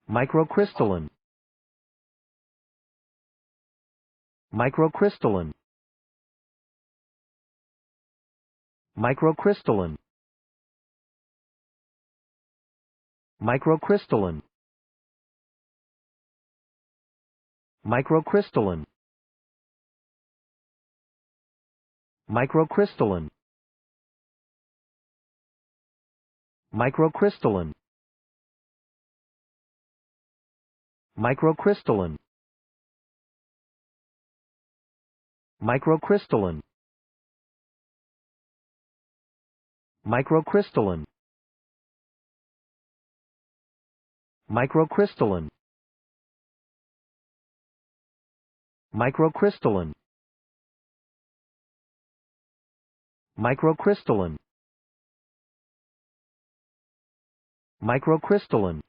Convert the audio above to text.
microcrystalline, microcrystalline, microcrystalline, microcrystalline, microcrystalline, microcrystalline, microcrystalline, microcrystalline, microcrystalline, microcrystalline, microcrystalline, microcrystalline, microcrystalline, microcrystalline,